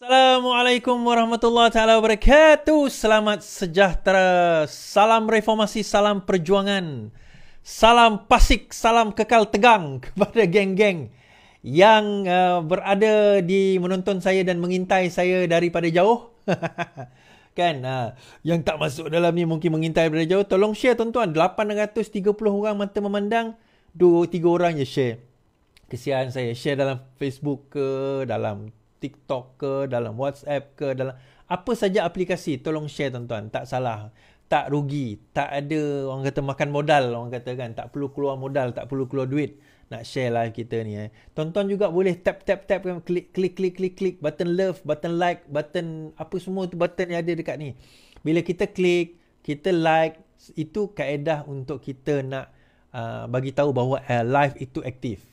Assalamualaikum warahmatullahi taala wabarakatuh. Selamat sejahtera. Salam reformasi, salam perjuangan. Salam pasik, salam kekal tegang kepada geng-geng yang berada di menonton saya dan mengintai saya daripada jauh. Kan, yang tak masuk dalam ni mungkin mengintai daripada jauh. Tolong share tuan-tuan. 830 orang mata memandang, 2-3 orang je share. Kesian saya. Share dalam Facebook ke, dalam TikTok ke, dalam WhatsApp ke, dalam apa saja aplikasi, tolong share tuan-tuan. Tak salah, tak rugi, tak ada orang kata makan modal, orang kata kan, tak perlu keluar modal, tak perlu keluar duit nak share live kita ni. Tuan-tuan juga boleh tap klik button love, button like, button apa semua tu button yang ada dekat ni. Bila kita klik, kita like, itu kaedah untuk kita nak bagi tahu bahawa live itu aktif.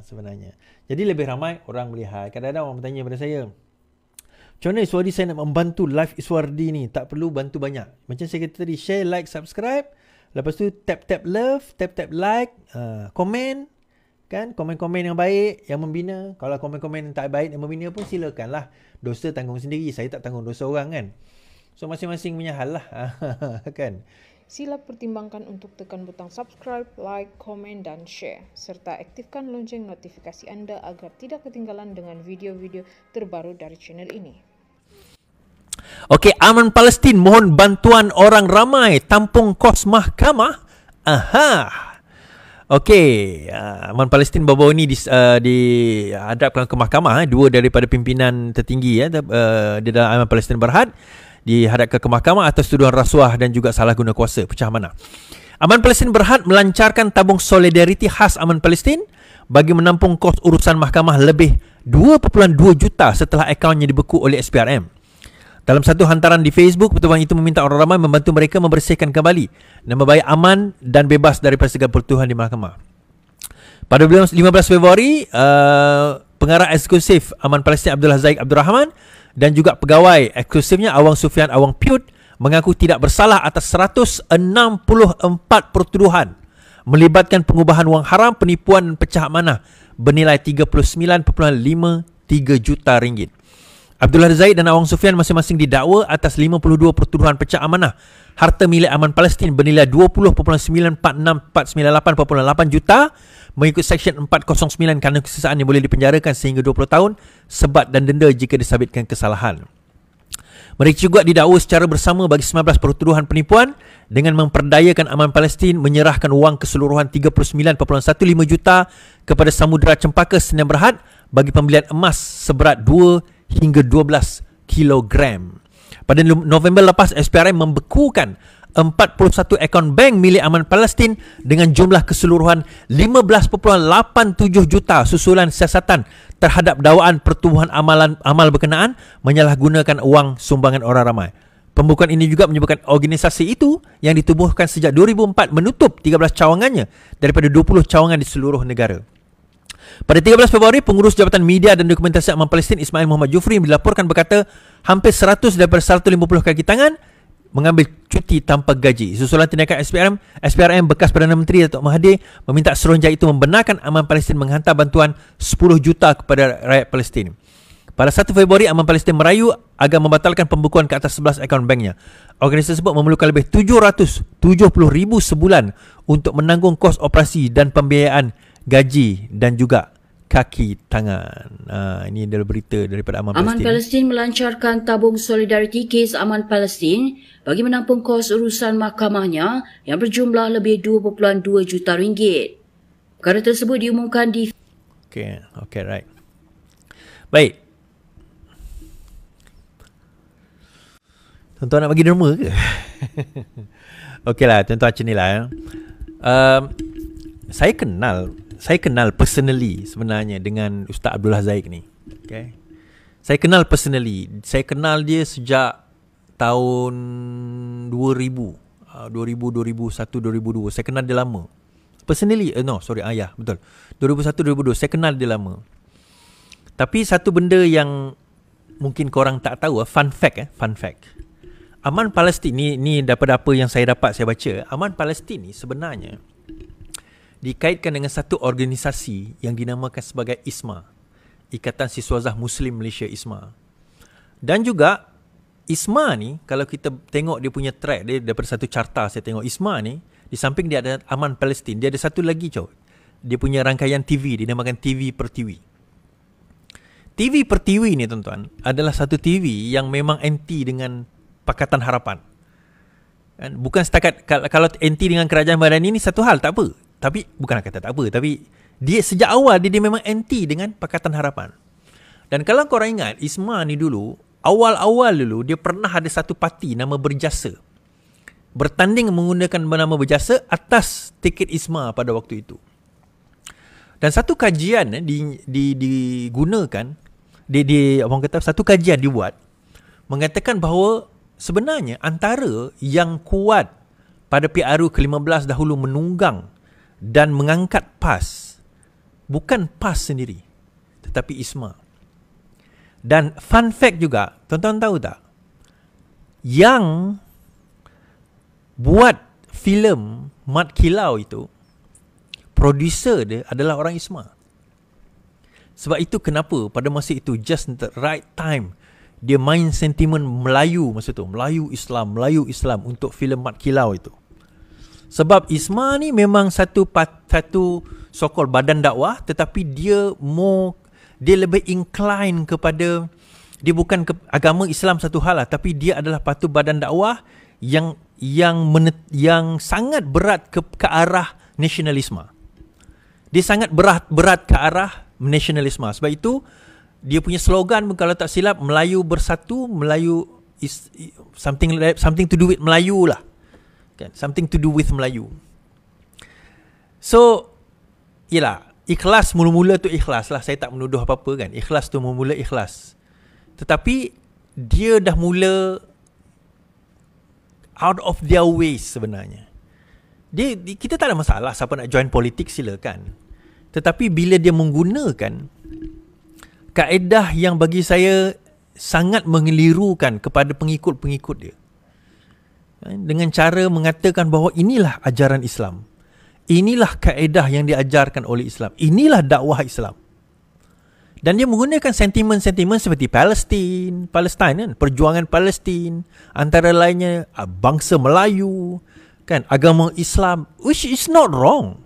Sebenarnya. Jadi lebih ramai orang melihat. Kadang-kadang orang bertanya pada saya, macam mana Iswardi saya nak membantu live Iswardi ni? Tak perlu bantu banyak. Macam saya kata tadi, share, like, subscribe. Lepas tu tap love, tap like, komen. Kan? Komen-komen yang baik, yang membina. Kalau komen-komen yang tak baik, yang membina pun silakanlah. Dosa tanggung sendiri. Saya tak tanggung dosa orang kan. So masing-masing punya hal lah. Kan? Sila pertimbangkan untuk tekan butang subscribe, like, komen dan share. Serta aktifkan lonceng notifikasi anda agar tidak ketinggalan dengan video-video terbaru dari channel ini. Okey, Aman Palestin mohon bantuan orang ramai tampung kos mahkamah. Okey, Aman Palestin baru-baru ni dihadapkan ke mahkamah. Dua daripada pimpinan tertinggi di dalam Aman Palestin Berhad dihadapkan ke mahkamah atas tuduhan rasuah dan juga salah guna kuasa pecah amanah. Aman Palestin Berhad melancarkan tabung solidariti khas Aman Palestin bagi menampung kos urusan mahkamah lebih 2.2 juta setelah akaunnya dibeku oleh SPRM. Dalam satu hantaran di Facebook, pertubuhan itu meminta orang ramai membantu mereka membersihkan kembali nama baik aman dan bebas daripada segala pertuduhan di mahkamah. Pada bulan 15 Februari, pengarah eksekutif Aman Palestin Abdullah Zaid Abdul Rahman dan juga pegawai eksklusifnya Awang Sufian Awang Piut mengaku tidak bersalah atas 164 pertuduhan melibatkan pengubahan wang haram, penipuan dan pecah amanah bernilai 39.53 juta ringgit. Abdullah Zaid dan Awang Sufian masing-masing didakwa atas 52 pertuduhan pecah amanah harta milik Aman Palestin bernilai 20.946498.8 juta mengikut Seksyen 409 Kanun Kesesahan yang boleh dipenjarakan sehingga 20 tahun, sebat dan denda jika disabitkan kesalahan. Mereka juga didakwa secara bersama bagi 19 pertuduhan penipuan dengan memperdayakan Aman Palestin menyerahkan wang keseluruhan 39.15 juta kepada Samudera Cempaka Sdn Bhd bagi pembelian emas seberat 2 hingga 12 kilogram. Pada November lepas, SPRM membekukan 41 akaun bank milik Aman Palestin dengan jumlah keseluruhan 15.87 juta susulan siasatan terhadap dakwaan pertubuhan amal berkenaan menyalahgunakan wang sumbangan orang ramai. Pembukaan ini juga menyebabkan organisasi itu yang ditubuhkan sejak 2004 menutup 13 cawangannya daripada 20 cawangan di seluruh negara. Pada 13 Februari, pengurus Jabatan Media dan Dokumentasi Aman Palestin Ismail Muhammad Jufri dilaporkan berkata hampir 100 daripada 150 kaki tangan mengambil cuti tanpa gaji. Susulan tindakan SPRM bekas Perdana Menteri Datuk Mahathir meminta Seronja itu membenarkan Aman Palestin menghantar bantuan 10 juta kepada rakyat Palestin. Pada 1 Februari, Aman Palestin merayu agar membatalkan pembukuan ke atas 11 akaun banknya. Organisasi tersebut memerlukan lebih 770,000 sebulan untuk menanggung kos operasi dan pembiayaan gaji dan juga kaki tangan. Ini adalah berita daripada Aman Palestin. Aman Palestin melancarkan tabung solidariti kes Aman Palestin bagi menampung kos urusan mahkamahnya yang berjumlah lebih 2.2 juta ringgit. Perkara tersebut diumumkan di... Okay, right. Baik. Tuan-tuan nak bagi derma ke? Okeylah, tuan-tuan macam ni lah. Saya kenal personally sebenarnya dengan Ustaz Abdullah Zaid ni. Okay. Saya kenal personally. Saya kenal dia sejak tahun 2000, 2001, 2002. Saya kenal dia lama. Personally, betul. 2001, 2002. Saya kenal dia lama. Tapi satu benda yang mungkin korang tak tahu, fun fact. Aman Palestin ni daripada apa yang saya dapat saya baca. Aman Palestin ni sebenarnya dikaitkan dengan satu organisasi yang dinamakan sebagai ISMA, Ikatan Siswazah Muslim Malaysia ISMA. Dan juga ISMA ni, kalau kita tengok dia punya track dia daripada satu carta saya tengok ISMA ni, di samping dia ada Aman Palestin, dia ada satu lagi dia punya rangkaian TV, dinamakan TV per TV. TV per TV ni tuan-tuan adalah satu TV yang memang anti dengan Pakatan Harapan. Bukan setakat kalau anti dengan kerajaan badan ini satu hal, tak apa. Tapi bukan kata tak apa, tapi dia sejak awal dia memang anti dengan Pakatan Harapan. Dan kalau korang ingat, ISMA ni dulu awal-awal dulu dia pernah ada satu parti nama Berjasa. Bertanding menggunakan nama Berjasa atas tiket ISMA pada waktu itu. Dan satu kajian digunakan orang kata satu kajian dibuat mengatakan bahawa sebenarnya antara yang kuat pada PRU ke-15 dahulu menunggang dan mengangkat PAS bukan PAS sendiri tetapi ISMA. Dan fun fact juga, tuan-tuan tahu tak, yang buat filem Mat Kilau itu, producer dia adalah orang ISMA. Sebab itu kenapa pada masa itu, just the right time, dia main sentimen Melayu masa tu, Melayu Islam untuk filem Mat Kilau itu. Sebab ISMA ni memang satu so-called badan dakwah, tetapi dia lebih incline kepada, dia bukan agama Islam satu hal lah, tapi dia adalah patu badan dakwah yang sangat berat ke arah nasionalisme. Dia sangat berat ke arah nasionalisme. Sebab itu dia punya slogan, kalau tak silap, Melayu bersatu, Melayu is something to do with Melayu lah. Kan? Something to do with Melayu. So, yelah, ikhlas mula-mula tu ikhlas lah. Saya tak menuduh apa-apa kan. Ikhlas tu mula ikhlas. Tetapi dia dah mula out of their ways sebenarnya. Kita tak ada masalah siapa nak join politik, silakan. Tetapi bila dia menggunakan kaedah yang bagi saya sangat mengelirukan kepada pengikut-pengikut dia, dengan cara mengatakan bahawa inilah ajaran Islam, inilah kaedah yang diajarkan oleh Islam, inilah dakwah Islam. Dan dia menggunakan sentimen-sentimen seperti Palestin kan, perjuangan Palestin, antara lainnya bangsa Melayu kan, agama Islam, which is not wrong.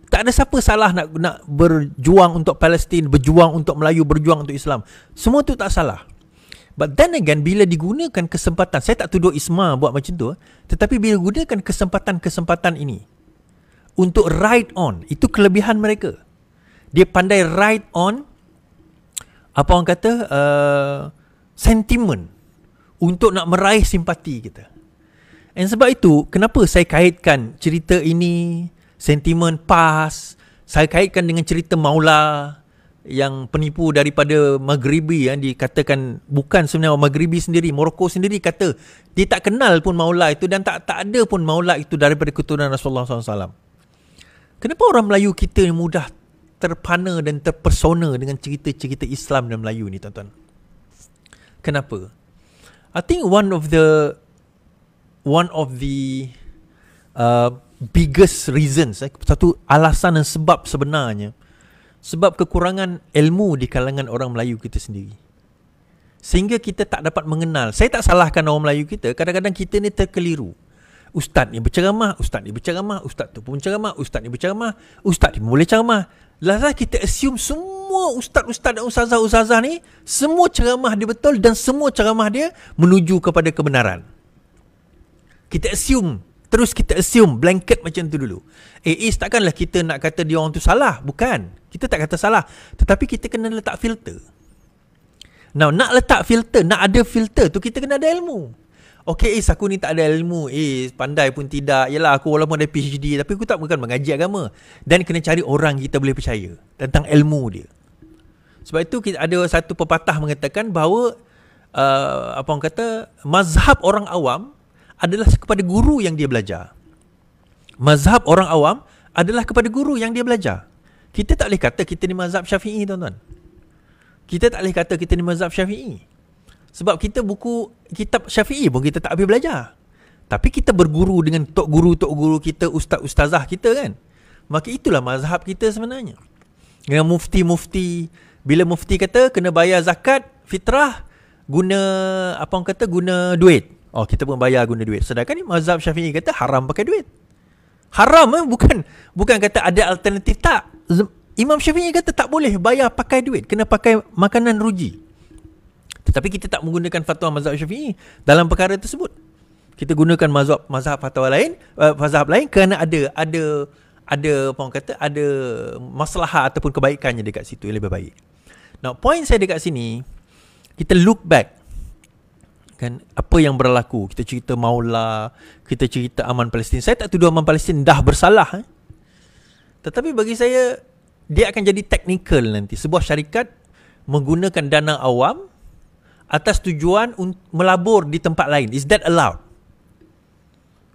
Tak ada siapa salah nak berjuang untuk Palestin, berjuang untuk Melayu, berjuang untuk Islam. Semua tu tak salah. But then again, bila digunakan kesempatan, saya tak tuduh ISMA buat macam tu, tetapi bila gunakan kesempatan-kesempatan ini untuk ride on, itu kelebihan mereka. Dia pandai ride on, apa orang kata, sentimen untuk nak meraih simpati kita. Dan sebab itu, kenapa saya kaitkan cerita ini, sentimen PAS, saya kaitkan dengan cerita Maula yang penipu daripada Maghribi, yang dikatakan bukan sebenarnya Maghribi sendiri, Morocco sendiri kata dia tak kenal pun Maula itu, dan tak ada pun Maula itu daripada keturunan Rasulullah SAW. Kenapa orang Melayu kita mudah terpana dan terpesona dengan cerita-cerita Islam dan Melayu ni, tuan-tuan? Kenapa? I think one of the biggest reasons, satu alasan dan sebab sebenarnya, sebab kekurangan ilmu di kalangan orang Melayu kita sendiri. Sehingga kita tak dapat mengenal. Saya tak salahkan orang Melayu kita, kadang-kadang kita ni terkeliru. Ustaz ni berceramah, ustaz ni berceramah, ustaz tu pun berceramah, ustaz ni berceramah, ustaz ni pun boleh ceramah. Lalu kita assume semua ustaz-ustaz dan ustazah-ustazah ni, semua ceramah dia betul dan semua ceramah dia menuju kepada kebenaran. Kita assume, terus kita assume blanket macam tu dulu. Takkanlah kita nak kata dia orang tu salah. Bukan. Kita tak kata salah. Tetapi kita kena letak filter. Now, nak letak filter, nak ada filter tu, kita kena ada ilmu. Okay, aku ni tak ada ilmu. Pandai pun tidak. Yalah, aku walaupun ada PhD, tapi aku tak bukan mengaji agama. Dan kena cari orang kita boleh percaya tentang ilmu dia. Sebab itu kita ada satu pepatah mengatakan bahawa apa orang kata, mazhab orang awam adalah kepada guru yang dia belajar. Mazhab orang awam adalah kepada guru yang dia belajar. Kita tak boleh kata kita ni mazhab Syafi'i, tuan-tuan. Kita tak boleh kata kita ni mazhab Syafi'i. Sebab kita buku kitab Syafi'i pun kita tak habis belajar. Tapi kita berguru dengan tok guru kita, ustaz-ustazah kita kan. Maka itulah mazhab kita sebenarnya. Dengan mufti-mufti, bila mufti kata kena bayar zakat fitrah, guna apa orang kata, guna duit. Oh, kita pun bayar guna duit. Sedangkan ni mazhab Syafi'i kata haram pakai duit. Haram bukan kata ada alternatif, tak. Imam Syafi'i kata tak boleh bayar pakai duit, kena pakai makanan ruji. Tetapi kita tak menggunakan fatwa mazhab Syafi'i dalam perkara tersebut. Kita gunakan mazhab fatwa lain, mazhab lain kerana ada apa orang kata, ada masalah ataupun kebaikannya dekat situ yang lebih baik. Now, point saya dekat sini, kita look back kan apa yang berlaku. Kita cerita Maula, kita cerita Aman Palestin. Saya tak tuduh Aman Palestin dah bersalah, tetapi bagi saya dia akan jadi technical nanti. Sebuah syarikat menggunakan dana awam atas tujuan melabur di tempat lain. Is that allowed?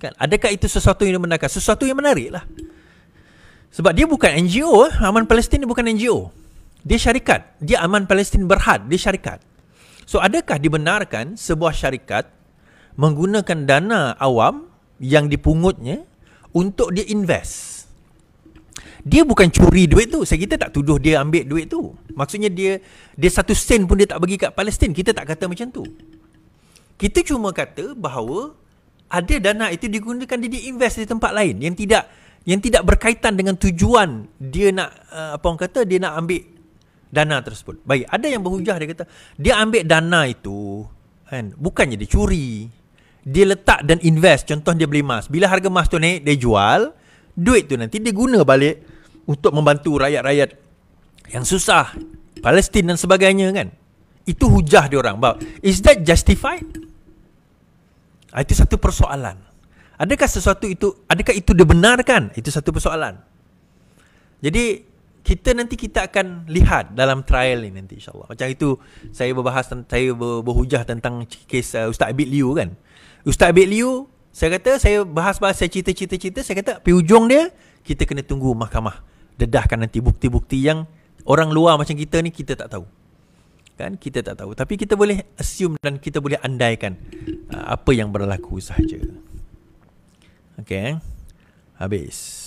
Kan, adakah itu sesuatu yang membenarkan? Sesuatu yang menarik lah. Sebab dia bukan NGO. Aman Palestin ni bukan NGO. Dia syarikat. Dia Aman Palestin Berhad. Dia syarikat. So, adakah dibenarkan sebuah syarikat menggunakan dana awam yang dipungutnya untuk dia invest? Dia bukan curi duit tu. Kita tak tuduh dia ambil duit tu. Maksudnya dia 1 sen pun dia tak bagi kat Palestin. Kita tak kata macam tu. Kita cuma kata bahawa ada dana itu digunakan dia invest di tempat lain yang tidak berkaitan dengan tujuan dia nak apa orang kata, dia nak ambil dana tersebut. Baik, ada yang berhujah, dia kata dia ambil dana itu kan, bukannya dia curi. Dia letak dan invest. Contoh, dia beli emas. Bila harga emas tu naik, dia jual. Duit tu nanti dia guna balik untuk membantu rakyat-rakyat yang susah, Palestin dan sebagainya kan. Itu hujah dia orang. Is that justified? Itu satu persoalan. Adakah itu dibenarkan? Itu satu persoalan. Jadi kita akan lihat dalam trial ni nanti, insyaAllah. Macam itu saya berhujah tentang kes Ustaz Abid Liu kan. Ustaz Abid Liu, saya bahas, saya cerita, saya kata pergi ujung dia, kita kena tunggu mahkamah dedahkan nanti bukti-bukti yang orang luar macam kita ni kita tak tahu. Kan, kita tak tahu. Tapi kita boleh assume dan kita boleh andaikan apa yang berlaku sahaja. Okay, habis.